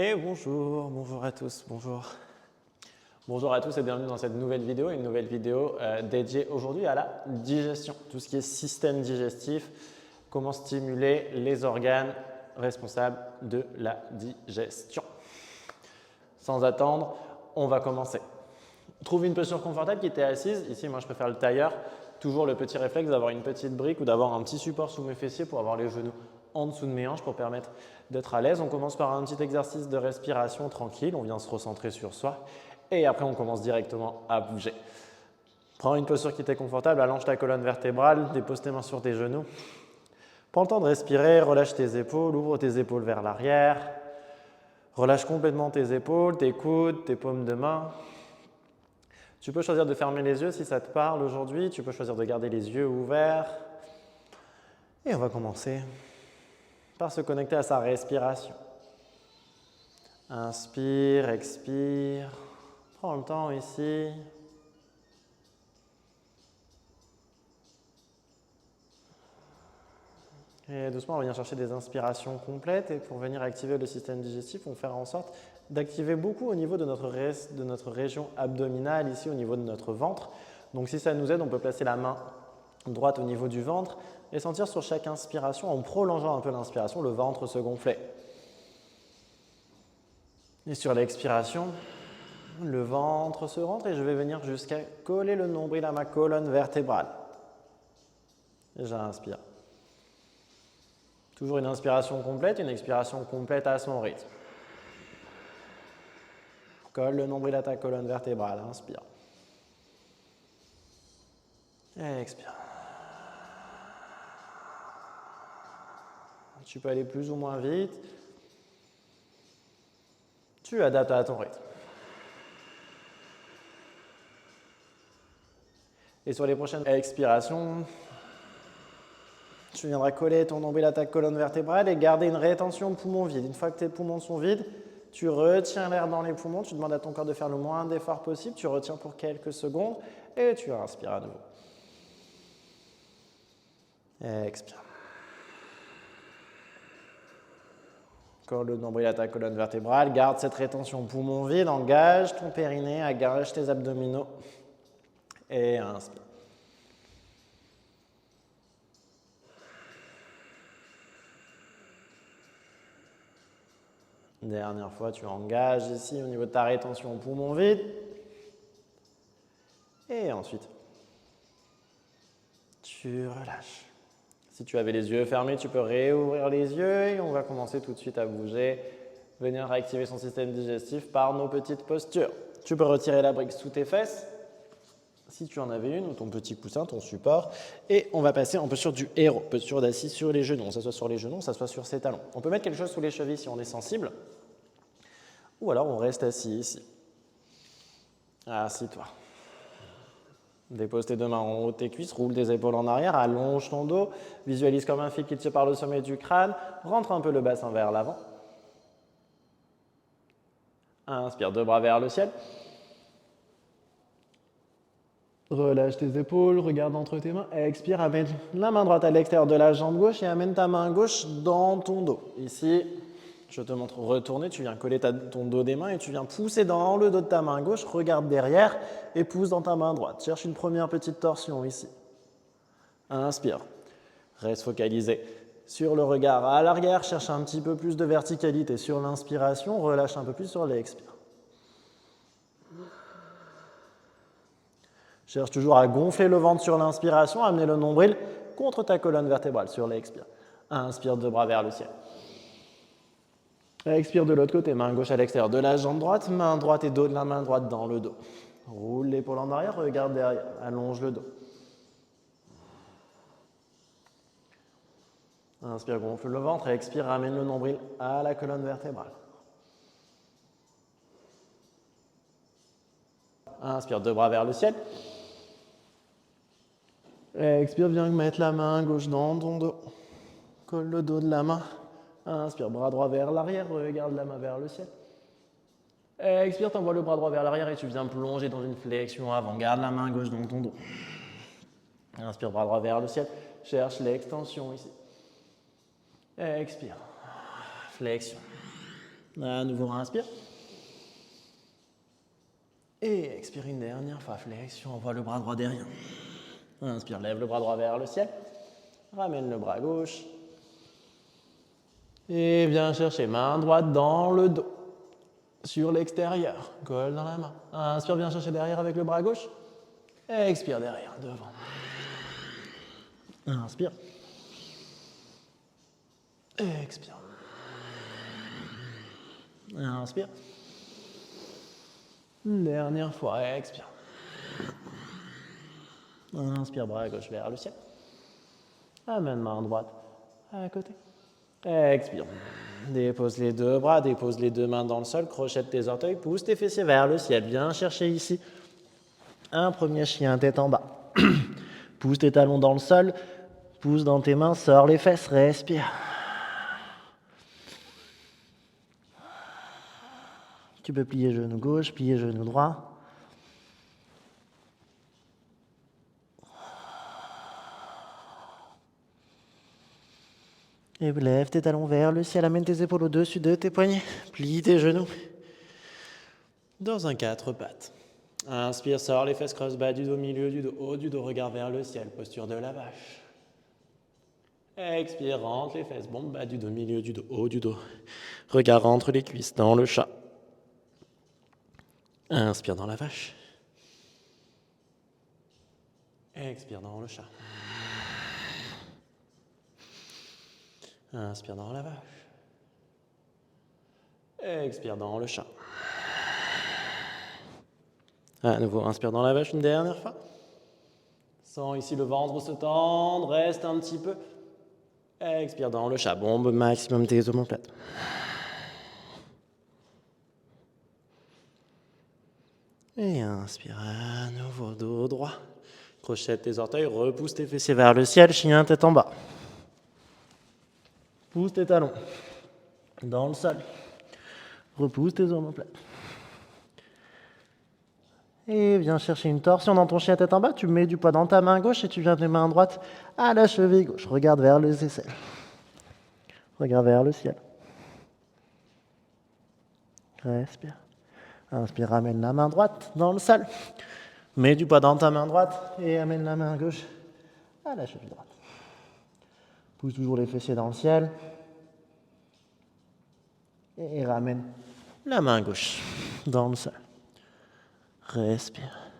Et bonjour à tous, bonjour. Bonjour à tous et bienvenue dans cette nouvelle vidéo, dédiée aujourd'hui à la digestion, tout ce qui est système digestif, comment stimuler les organes responsables de la digestion. Sans attendre, on va commencer. Trouve une posture confortable qui t'est assise. Ici, moi, je préfère le tailleur. Toujours le petit réflexe d'avoir une petite brique ou d'avoir un petit support sous mes fessiers pour avoir les genoux en dessous de mes hanches pour permettre d'être à l'aise. On commence par un petit exercice de respiration tranquille. On vient se recentrer sur soi et après, on commence directement à bouger. Prends une posture qui t'est confortable. Allonge ta colonne vertébrale. Dépose tes mains sur tes genoux. Prends le temps de respirer. Relâche tes épaules. Ouvre tes épaules vers l'arrière. Relâche complètement tes épaules, tes coudes, tes paumes de main. Tu peux choisir de fermer les yeux si ça te parle aujourd'hui. Tu peux choisir de garder les yeux ouverts. Et on va commencer par se connecter à sa respiration. Inspire, expire. Prends le temps ici. Et doucement, on va venir chercher des inspirations complètes. Et pour venir activer le système digestif, on va faire en sorte d'activer beaucoup au niveau de notre région abdominale, ici au niveau de notre ventre. Donc si ça nous aide, on peut placer la main droite au niveau du ventre et sentir sur chaque inspiration, en prolongeant un peu l'inspiration, le ventre se gonfler. Et sur l'expiration, le ventre se rentre et je vais venir jusqu'à coller le nombril à ma colonne vertébrale. Et j'inspire. Toujours une inspiration complète, une expiration complète à son rythme. Colle le nombril à ta colonne vertébrale, inspire. Et expire. Tu peux aller plus ou moins vite. Tu adaptes à ton rythme. Et sur les prochaines expirations, tu viendras coller ton nombril à ta colonne vertébrale et garder une rétention poumon vide. Une fois que tes poumons sont vides, tu retiens l'air dans les poumons, tu demandes à ton corps de faire le moins d'efforts possible, tu retiens pour quelques secondes et tu inspires à nouveau. Expire. Colle le nombril à ta colonne vertébrale, garde cette rétention poumon vide, engage ton périnée, engage tes abdominaux et inspire. Dernière fois, tu engages ici au niveau de ta rétention poumon vide. Et ensuite, tu relâches. Si tu avais les yeux fermés, tu peux réouvrir les yeux et on va commencer tout de suite à bouger, venir réactiver son système digestif par nos petites postures. Tu peux retirer la brique sous tes fesses, si tu en avais une, ou ton petit coussin, ton support. Et on va passer en posture du héros, posture d'assis sur les genoux. On s'assoit sur les genoux, on s'assoit sur ses talons. On peut mettre quelque chose sous les chevilles si on est sensible. Ou alors on reste assis ici. Assis-toi. Dépose tes deux mains en haut de tes cuisses, roule tes épaules en arrière, allonge ton dos, visualise comme un fil qui tire par le sommet du crâne, rentre un peu le bassin vers l'avant. Inspire, deux bras vers le ciel. Relâche tes épaules, regarde entre tes mains. Expire, amène la main droite à l'extérieur de la jambe gauche et amène ta main gauche dans ton dos. Ici, je te montre retourner, tu viens coller ton dos des mains et tu viens pousser dans le dos de ta main gauche, regarde derrière et pousse dans ta main droite. Cherche une première petite torsion ici. Inspire, reste focalisé sur le regard à l'arrière, cherche un petit peu plus de verticalité sur l'inspiration, relâche un peu plus sur l'expire. Cherche toujours à gonfler le ventre sur l'inspiration, amener le nombril contre ta colonne vertébrale sur l'expire. Inspire, deux bras vers le ciel. Expire de l'autre côté, main gauche à l'extérieur de la jambe droite, main droite et dos de la main droite dans le dos. Roule l'épaule en arrière, regarde derrière, allonge le dos. Inspire, gonfle le ventre, expire, ramène le nombril à la colonne vertébrale. Inspire, deux bras vers le ciel. Expire, viens mettre la main gauche dans ton dos. Colle le dos de la main. Inspire, bras droit vers l'arrière, regarde la main vers le ciel. Expire, t'envoies le bras droit vers l'arrière et tu viens plonger dans une flexion avant. Garde la main gauche dans ton dos. Inspire, bras droit vers le ciel. Cherche l'extension ici. Expire, flexion. À nouveau, inspire. Et expire une dernière fois, flexion, envoie le bras droit derrière. Inspire, lève le bras droit vers le ciel. Ramène le bras gauche. Et viens chercher main droite dans le dos. Sur l'extérieur, colle dans la main. Inspire, viens chercher derrière avec le bras gauche. Expire derrière, devant. Inspire. Expire. Inspire. Dernière fois, expire. Inspire, bras gauche vers le ciel. Amène main droite à côté. Expire. Dépose les deux bras, dépose les deux mains dans le sol, crochette tes orteils, pousse tes fessiers vers le ciel. Viens chercher ici un premier chien, tête en bas. Pousse tes talons dans le sol, pousse dans tes mains, sors les fesses, respire. Tu peux plier genou gauche, plier genou droit. Et lève tes talons vers le ciel, amène tes épaules au-dessus de tes poignets, plie tes genoux. Dans un 4 pattes. Inspire, sors les fesses, cross bas du dos, milieu du dos, haut du dos, regard vers le ciel, posture de la vache. Expire, rentre les fesses, bombe bas du dos, milieu du dos, haut du dos. Regard entre les cuisses, dans le chat. Inspire dans la vache. Expire dans le chat. Inspire dans la vache. Expire dans le chat. À nouveau, inspire dans la vache une dernière fois. Sens ici le ventre se tendre, reste un petit peu. Expire dans le chat, bombe maximum tes omoplates. Et inspire à nouveau, dos droit. Crochette tes orteils, repousse tes fessiers vers le ciel, chien tête en bas. Pousse tes talons dans le sol. Repousse tes omoplates. Et viens chercher une torsion dans ton chien tête en bas. Tu mets du poids dans ta main gauche et tu viens de main droite à la cheville gauche. Regarde vers les aisselles. Regarde vers le ciel. Respire. Inspire, amène la main droite dans le sol. Mets du poids dans ta main droite et amène la main gauche à la cheville droite. Pousse toujours les fessiers dans le ciel. Et ramène la main gauche dans le sol. Respire.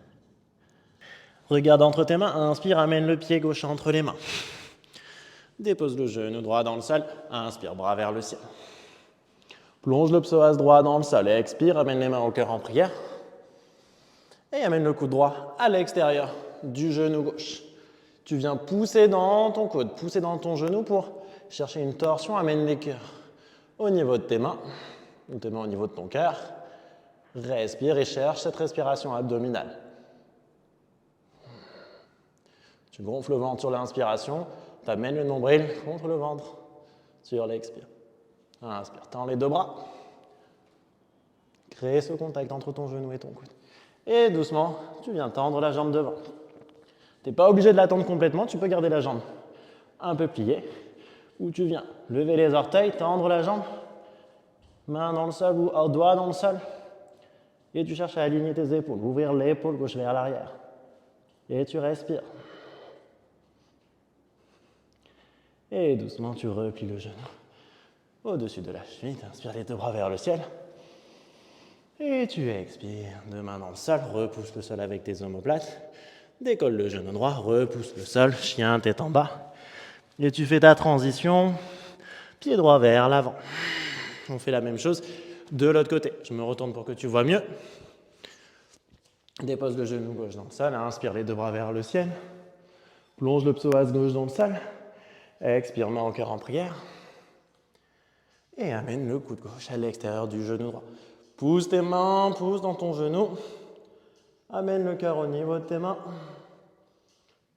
Regarde entre tes mains. Inspire, amène le pied gauche entre les mains. Dépose le genou droit dans le sol. Inspire, bras vers le ciel. Plonge le psoas droit dans le sol. Expire, amène les mains au cœur en prière. Et amène le coude droit à l'extérieur du genou gauche. Tu viens pousser dans ton coude, pousser dans ton genou pour chercher une torsion. Amène les cœurs au niveau de tes mains au niveau de ton cœur. Respire et cherche cette respiration abdominale. Tu gonfles le ventre sur l'inspiration. Tu amènes le nombril contre le ventre sur l'expire. Inspire, tends les deux bras. Crée ce contact entre ton genou et ton coude. Et doucement, tu viens tendre la jambe devant. Tu n'es pas obligé de la tendre complètement, tu peux garder la jambe un peu pliée. Ou tu viens lever les orteils, tendre la jambe, main dans le sol ou doigt dans le sol. Et tu cherches à aligner tes épaules, ouvrir l'épaule gauche vers l'arrière. Et tu respires. Et doucement, tu replies le genou au-dessus de la cheville. Inspire les deux bras vers le ciel. Et tu expires, deux mains dans le sol, repousse le sol avec tes omoplates. Décolle le genou droit, repousse le sol, chien tête en bas. Et tu fais ta transition, pied droit vers l'avant. On fait la même chose de l'autre côté. Je me retourne pour que tu vois mieux. Dépose le genou gauche dans le sol, inspire les deux bras vers le ciel. Plonge le psoas gauche dans le sol. Expire, main au cœur en prière. Et amène le coude gauche à l'extérieur du genou droit. Pousse tes mains, pousse dans ton genou. Amène le cœur au niveau de tes mains.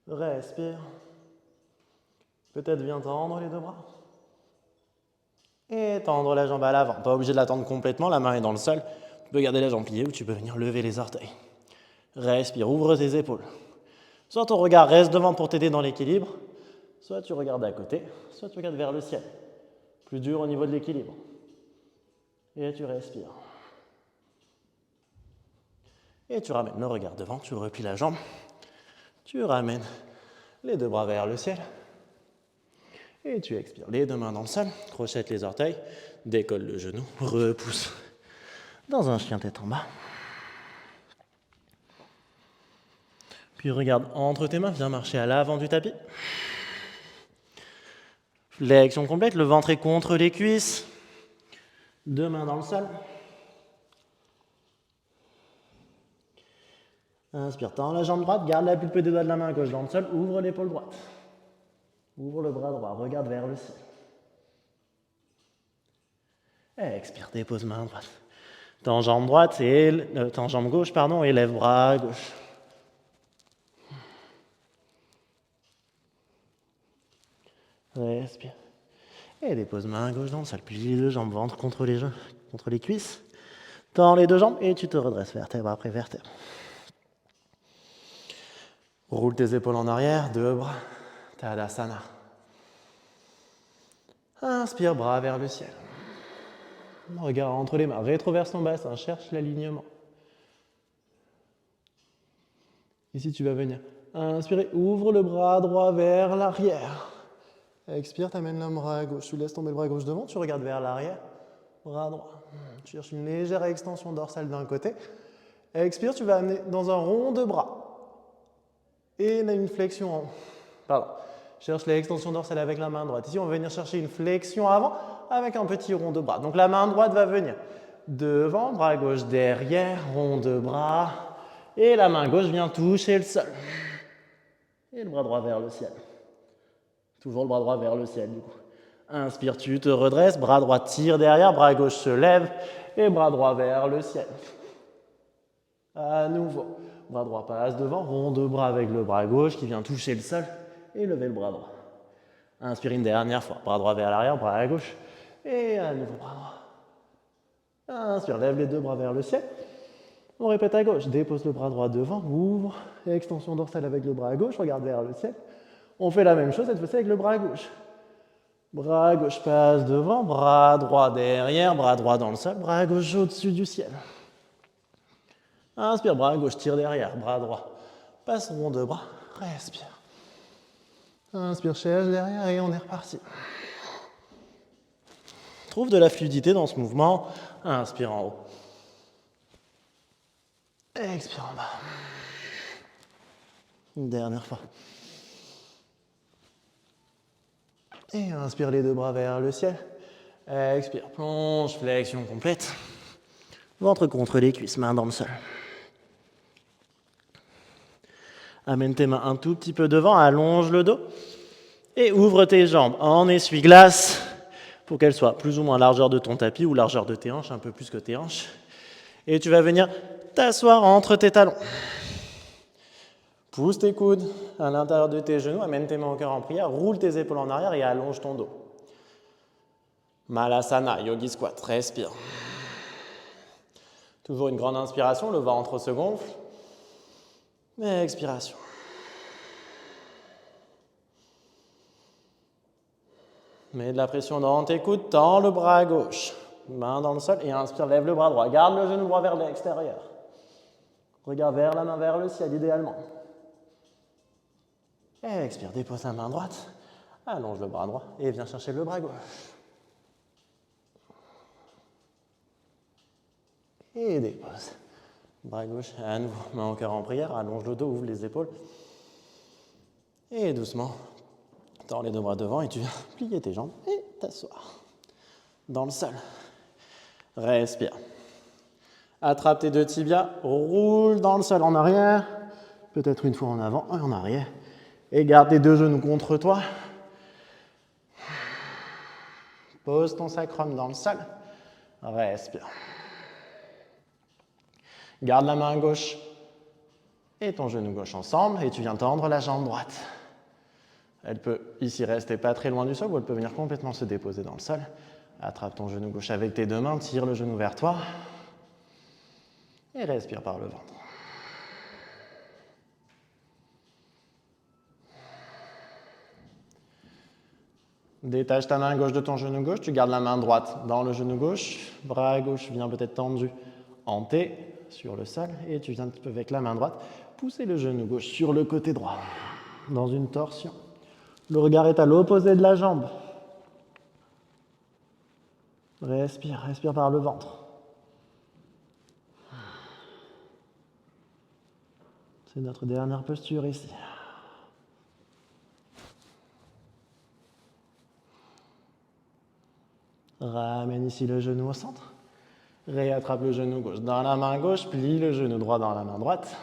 Respire. Peut-être viens tendre les deux bras. Et tendre la jambe à l'avant. Pas obligé de la tendre complètement, la main est dans le sol. Tu peux garder la jambe pliée ou tu peux venir lever les orteils. Respire, ouvre tes épaules. Soit ton regard reste devant pour t'aider dans l'équilibre, soit tu regardes à côté, soit tu regardes vers le ciel. Plus dur au niveau de l'équilibre. Et tu respires. Et tu ramènes le regard devant, tu replies la jambe. Tu ramènes les deux bras vers le ciel. Et tu expires. Les deux mains dans le sol, crochette les orteils, décolle le genou, repousse dans un chien tête en bas. Puis regarde entre tes mains, viens marcher à l'avant du tapis. Flexion complète, le ventre est contre les cuisses. Deux mains dans le sol. Inspire, tends la jambe droite, garde la pulpe des doigts de la main gauche dans le sol, ouvre l'épaule droite. Ouvre le bras droit, regarde vers le ciel. Expire, dépose main droite. Tends jambe droite et tends jambe gauche, pardon, et lève bras gauche. Respire. Et dépose main gauche dans le sol, plie les deux jambes, ventre contre les cuisses. Tends les deux jambes et tu te redresses vertèbre après vertèbre. Roule tes épaules en arrière, deux bras, Tadasana. Inspire, bras vers le ciel. Regard entre les mains, rétroverse ton bassin, cherche l'alignement. Ici, tu vas venir. Inspire, ouvre le bras droit vers l'arrière. Expire, tu amènes le bras à gauche. Tu laisses tomber le bras gauche devant, tu regardes vers l'arrière. Bras droit. Tu cherches une légère extension dorsale d'un côté. Expire, tu vas amener dans un rond de bras. Et une flexion. Pardon. Cherche l'extension dorsale avec la main droite. Ici, on va venir chercher une flexion avant avec un petit rond de bras. Donc la main droite va venir devant, bras gauche derrière, rond de bras. Et la main gauche vient toucher le sol. Et le bras droit vers le ciel. Toujours le bras droit vers le ciel du coup. Inspire, tu te redresses, bras droit tire derrière, bras gauche se lève et bras droit vers le ciel. À nouveau, bras droit passe devant, rond de bras avec le bras gauche qui vient toucher le sol et lever le bras droit. Inspire une dernière fois, bras droit vers l'arrière, bras à gauche et à nouveau bras droit. Inspire, lève les deux bras vers le ciel. On répète à gauche, dépose le bras droit devant, ouvre, extension dorsale avec le bras à gauche, regarde vers le ciel. On fait la même chose cette fois-ci avec le bras gauche. Bras gauche passe devant, bras droit derrière, bras droit dans le sol, bras gauche au-dessus du ciel. Inspire, bras gauche tire derrière, bras droit. Passe rond de bras, respire. Inspire, cherche derrière et on est reparti. Trouve de la fluidité dans ce mouvement. Inspire en haut. Expire en bas. Une dernière fois. Et inspire les deux bras vers le ciel. Expire, plonge, flexion complète. Ventre contre les cuisses, main dans le sol. Amène tes mains un tout petit peu devant, allonge le dos. Et ouvre tes jambes en essuie-glace pour qu'elles soient plus ou moins largeur de ton tapis ou largeur de tes hanches, un peu plus que tes hanches. Et tu vas venir t'asseoir entre tes talons. Pousse tes coudes à l'intérieur de tes genoux, amène tes mains au cœur en prière, roule tes épaules en arrière et allonge ton dos. Malasana, Yogi Squat, respire. Toujours une grande inspiration, le ventre se gonfle. Expiration. Mets de la pression dans tes coudes, tends le bras gauche. Main dans le sol et inspire, lève le bras droit. Garde le genou droit vers l'extérieur. Regarde vers la main, vers le ciel idéalement. Expire, dépose la main droite, allonge le bras droit et viens chercher le bras gauche. Et dépose. Bras gauche, à nouveau, main au cœur en prière, allonge le dos, ouvre les épaules. Et doucement, tends les deux bras devant et tu viens plier tes jambes et t'asseoir. Dans le sol. Respire. Attrape tes deux tibias, roule dans le sol en arrière, peut-être une fois en avant et en arrière. Et garde tes deux genoux contre toi. Pose ton sacrum dans le sol. Respire. Garde la main gauche et ton genou gauche ensemble et tu viens tendre la jambe droite. Elle peut ici rester pas très loin du sol ou elle peut venir complètement se déposer dans le sol. Attrape ton genou gauche avec tes deux mains, tire le genou vers toi et respire par le ventre. Détache ta main gauche de ton genou gauche, tu gardes la main droite dans le genou gauche, bras gauche vient peut-être tendu en T sur le sol et tu viens un petit peu avec la main droite pousser le genou gauche sur le côté droit dans une torsion. Le regard est à l'opposé de la jambe. Respire, respire par le ventre. C'est notre dernière posture ici. Ramène ici le genou au centre. Réattrape le genou gauche dans la main gauche, plie le genou droit dans la main droite.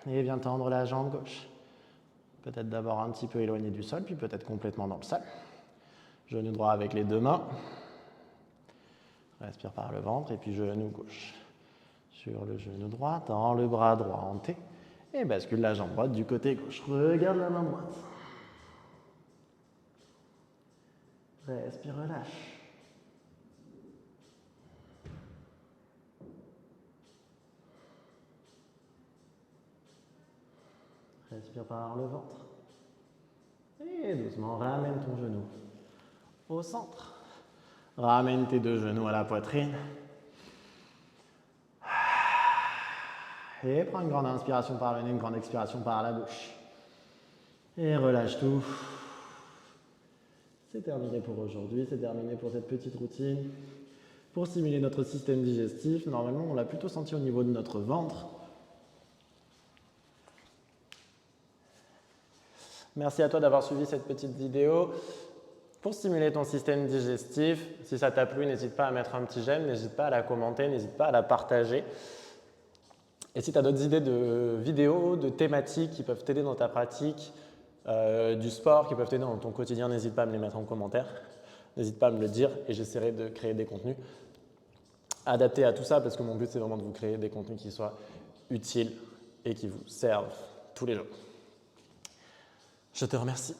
Et viens tendre la jambe gauche. Peut-être d'abord un petit peu éloigné du sol, puis peut-être complètement dans le sol. Genou droit avec les deux mains. Respire par le ventre et puis genou gauche. Sur le genou droit, tends le bras droit en T. Et bascule la jambe droite du côté gauche. Regarde la main droite. Respire, relâche. Respire par le ventre. Et doucement, ramène ton genou au centre. Ramène tes deux genoux à la poitrine. Et prends une grande inspiration par le nez, une grande expiration par la bouche. Et relâche tout. C'est terminé pour aujourd'hui, c'est terminé pour cette petite routine. Pour stimuler notre système digestif, normalement on l'a plutôt senti au niveau de notre ventre. Merci à toi d'avoir suivi cette petite vidéo. Pour stimuler ton système digestif, si ça t'a plu, n'hésite pas à mettre un petit j'aime, n'hésite pas à la commenter, n'hésite pas à la partager. Et si tu as d'autres idées de vidéos, de thématiques qui peuvent t'aider dans ta pratique, du sport, qui peuvent t'aider dans ton quotidien, n'hésite pas à me les mettre en commentaire. N'hésite pas à me le dire et j'essaierai de créer des contenus adaptés à tout ça parce que mon but, c'est vraiment de vous créer des contenus qui soient utiles et qui vous servent tous les jours. Je te remercie.